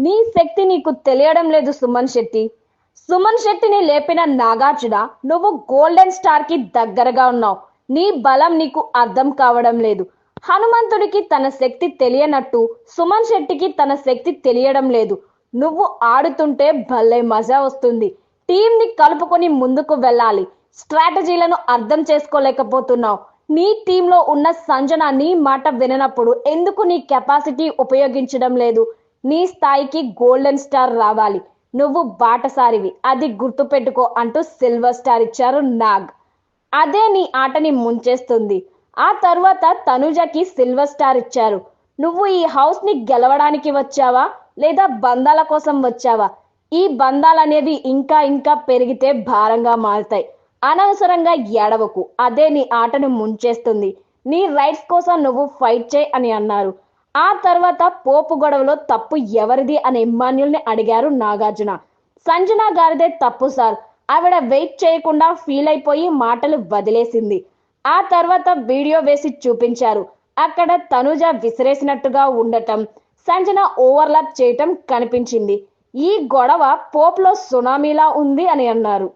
నీ శక్తి నీకు తెలియడం లేదు సుమన్ శెట్టి. సుమన్ శెట్టిని లేపిన నాగార్జున నువ్వు గోల్డెన్ స్టార్ కి దగ్గరగా ఉన్నావు. నీ బలం నీకు అర్థం కావడం లేదు. హనుమంతుడికి తన శక్తి తెలియనట్టు సుమన్ శెట్టికి తన శక్తి తెలియడం లేదు. నువ్వు ఆడుతుంటే భలే మజా వస్తుంది. టీం ని కలుపుకొని ముందుకు వెళ్ళాలి. స్ట్రాటజీలను అర్థం చేసుకోలేకపోతున్నావు. నీ టీంలో ఉన్న సంజన నీ మాట విననప్పుడు ఎందుకు నీ కెపాసిటీ ఉపయోగించడం లేదు? నీ స్థాయికి గోల్డెన్ స్టార్ రావాలి. నువ్వు బాటసారివి, అది గుర్తుపెట్టుకో అంటూ సిల్వర్ స్టార్ ఇచ్చారు నాగ్. అదే నీ ఆటని ముంచేస్తుంది. ఆ తర్వాత తనుజకి సిల్వర్ స్టార్ ఇచ్చారు. నువ్వు ఈ హౌస్ ని గెలవడానికి వచ్చావా లేదా బంధాల కోసం వచ్చావా? ఈ బంధాలనేవి ఇంకా ఇంకా పెరిగితే భారంగా మారుతాయి. అనవసరంగా ఏడవకు, అదే నీ ఆటను ముంచేస్తుంది. నీ రైట్స్ కోసం నువ్వు ఫైట్ చేయి అని అన్నారు. ఆ తర్వాత పోపు గొడవలో తప్పు ఎవరిది అని ఇమ్మాన్యుల్ని అడిగారు నాగార్జున. సంజన గారిదే తప్పు సార్, ఆవిడ వెయిట్ చేయకుండా ఫీల్ అయిపోయి మాటలు వదిలేసింది. ఆ తర్వాత వీడియో వేసి చూపించారు. అక్కడ తనుజ విసిరేసినట్టుగా ఉండటం, సంజన ఓవర్లాప్ చేయటం కనిపించింది. ఈ గొడవ పోప్లో సునామీలా ఉంది అని అన్నారు.